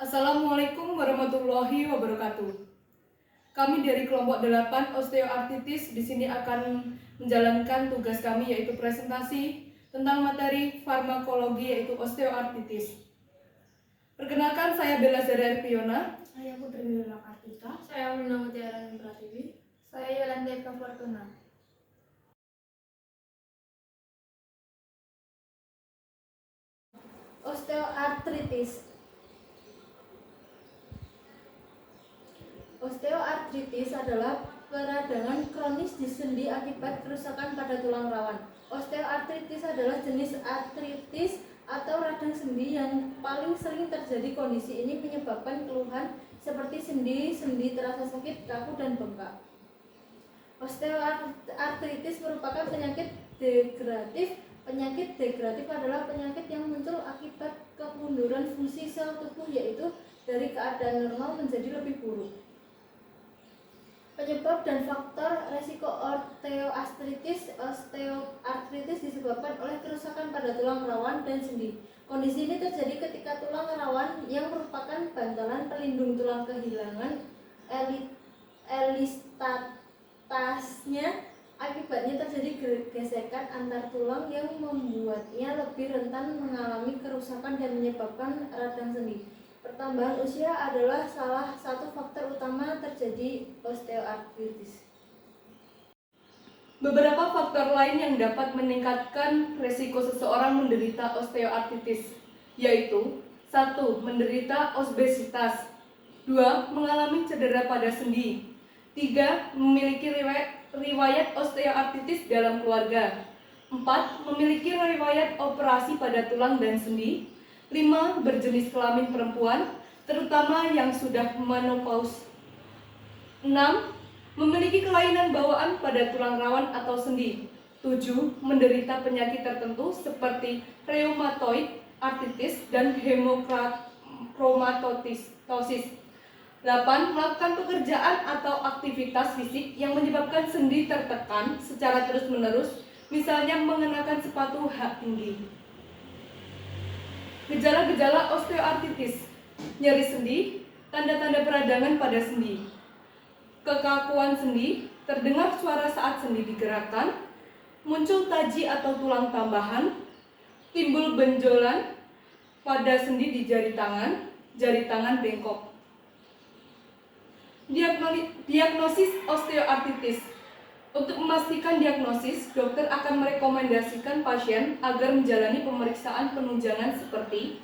Assalamualaikum warahmatullahi wabarakatuh. Kami dari kelompok 8 osteoartritis di sini akan menjalankan tugas kami yaitu presentasi tentang materi farmakologi yaitu osteoartritis. Perkenalkan, saya Bella Zara Fiona. Saya Putri Mila Kartika. Saya Luna Mutiara Pratiwi. Saya Yolanda Eka Fortuna. Osteoartritis. Osteoartritis adalah peradangan kronis di sendi akibat kerusakan pada tulang rawan. Osteoartritis adalah jenis artritis atau radang sendi yang paling sering terjadi. Kondisi ini menyebabkan keluhan seperti sendi terasa sakit, kaku, dan bengkak. Osteoartritis merupakan penyakit degeneratif. Penyakit degeneratif adalah penyakit yang muncul akibat kemunduran fungsi sel tubuh, yaitu dari keadaan normal menjadi lebih buruk. Penyebab dan faktor resiko osteoartritis disebabkan oleh kerusakan pada tulang rawan dan sendi. Kondisi ini terjadi ketika tulang rawan yang merupakan bantalan pelindung tulang kehilangan elistatasnya. Akibatnya terjadi gesekan antar tulang yang membuatnya lebih rentan mengalami kerusakan dan menyebabkan radang sendi. Pertambahan usia adalah salah satu faktor utama terjadi osteoartritis. Beberapa faktor lain yang dapat meningkatkan resiko seseorang menderita osteoartritis yaitu 1. Menderita obesitas, 2. Mengalami cedera pada sendi, 3. Memiliki riwayat osteoartritis dalam keluarga, 4. Memiliki riwayat operasi pada tulang dan sendi, 5. Berjenis kelamin perempuan, terutama yang sudah menopause, 6. Memiliki kelainan bawaan pada tulang rawan atau sendi, 7. Menderita penyakit tertentu seperti rheumatoid arthritis dan hemochromatosis, 8. Melakukan pekerjaan atau aktivitas fisik yang menyebabkan sendi tertekan secara terus-menerus, misalnya mengenakan sepatu hak tinggi. Gejala-gejala osteoartritis: nyeri sendi, tanda-tanda peradangan pada sendi, kekakuan sendi, terdengar suara saat sendi digerakkan, muncul taji atau tulang tambahan, timbul benjolan pada sendi di jari tangan bengkok. Diagnosis osteoartritis. Untuk memastikan diagnosis, dokter akan merekomendasikan pasien agar menjalani pemeriksaan penunjangan seperti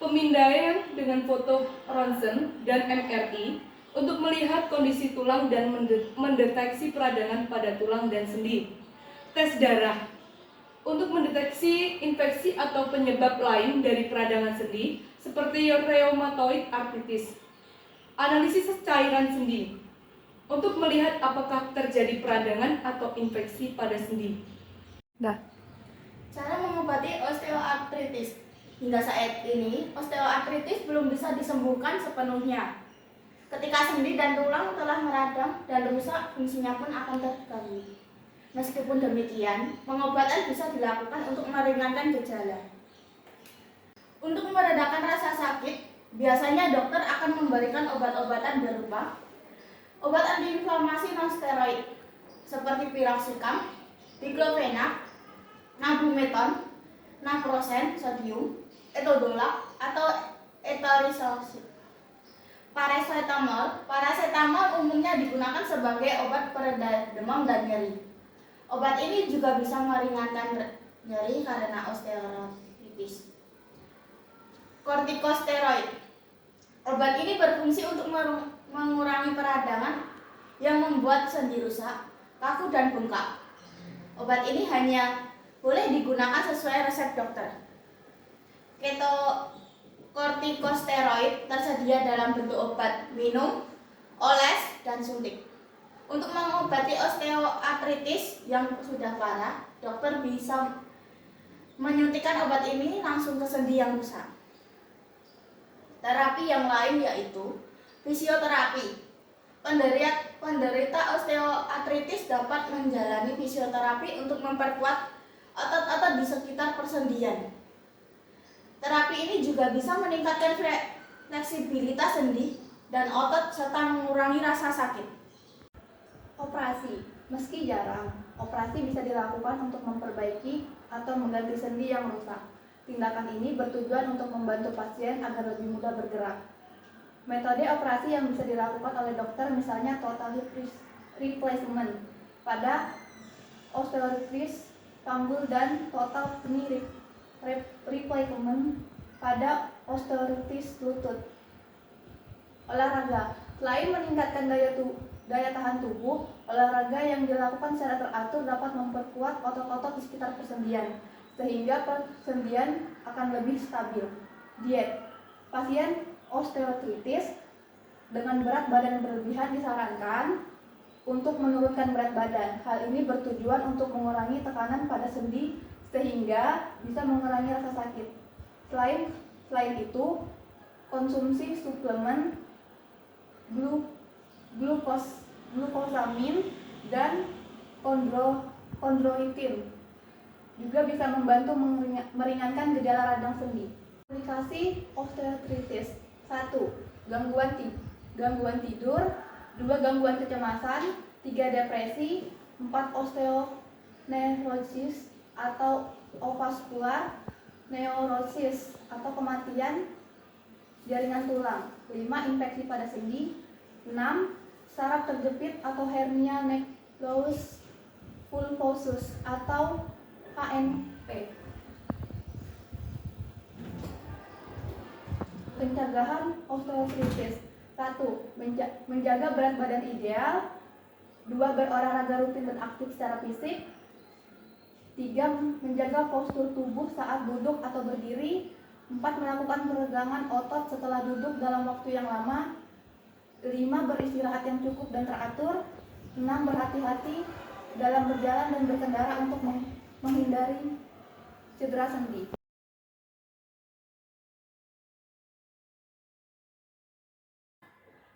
pemindaian dengan foto ronsen dan MRI untuk melihat kondisi tulang dan mendeteksi peradangan pada tulang dan sendi. Tes darah untuk mendeteksi infeksi atau penyebab lain dari peradangan sendi seperti rheumatoid arthritis. Analisis cairan sendi untuk melihat apakah terjadi peradangan atau infeksi pada sendi. Cara mengobati osteoartritis. Hingga saat ini, osteoartritis belum bisa disembuhkan sepenuhnya. Ketika sendi dan tulang telah meradang dan rusak, fungsinya pun akan terganggu. Meskipun demikian, pengobatan bisa dilakukan untuk meringankan gejala. Untuk meredakan rasa sakit, biasanya dokter akan memberikan obat-obatan berupa obat antiinflamasi non-steroid seperti piroxicam, diclofenac, nabumeton, naproxen sodium, etodolac, atau etolisocin. Paracetamol umumnya digunakan sebagai obat pereda demam dan nyeri. Obat ini juga bisa meringankan nyeri karena osteoartritis. Kortikosteroid. Obat ini berfungsi untuk mengurangi peradangan yang membuat sendi rusak, kaku, dan bengkak. Obat ini hanya boleh digunakan sesuai resep dokter. Kortikosteroid tersedia dalam bentuk obat minum, oles, dan suntik. Untuk mengobati osteoartritis yang sudah parah, dokter bisa menyuntikkan obat ini langsung ke sendi yang rusak. Terapi yang lain yaitu fisioterapi. Penderita osteoartritis dapat menjalani fisioterapi untuk memperkuat otot-otot di sekitar persendian. Terapi ini juga bisa meningkatkan fleksibilitas sendi dan otot serta mengurangi rasa sakit. Operasi. Meski jarang, operasi bisa dilakukan untuk memperbaiki atau mengganti sendi yang rusak. Tindakan ini bertujuan untuk membantu pasien agar lebih mudah bergerak. Metode operasi yang bisa dilakukan oleh dokter misalnya total hip replacement pada osteoartritis panggul dan total knee replacement pada osteoartritis lutut. Olahraga. Selain meningkatkan daya tahan tubuh, olahraga yang dilakukan secara teratur dapat memperkuat otot-otot di sekitar persendian, sehingga persendian akan lebih stabil. Diet. Pasien osteoartritis dengan berat badan berlebihan disarankan untuk menurunkan berat badan. Hal ini bertujuan untuk mengurangi tekanan pada sendi sehingga bisa mengurangi rasa sakit. Selain itu, konsumsi suplemen glukosamin dan kondroitin juga bisa membantu meringankan gejala radang sendi. Komplikasi osteoartritis. 1. Gangguan tidur. 2. Gangguan kecemasan. 3. Depresi. 4. Osteoneurosis atau avaskular neurosis atau kematian jaringan tulang. 5. Infeksi pada sendi. 6. Saraf terjepit atau hernia necrosis pulposus atau KNP. Pencegahan osteoartritis. 1. Menjaga berat badan ideal. 2. Berolahraga rutin dan aktif secara fisik. 3. Menjaga postur tubuh saat duduk atau berdiri. 4. Melakukan peregangan otot setelah duduk dalam waktu yang lama. 5. Beristirahat yang cukup dan teratur. 6. Berhati-hati dalam berjalan dan berkendara untuk menghindari cedera sendi.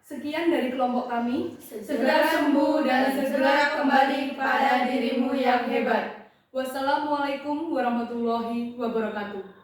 Sekian dari kelompok kami. Segera sembuh dan segera kembali kepada dirimu yang hebat. Wassalamualaikum warahmatullahi wabarakatuh.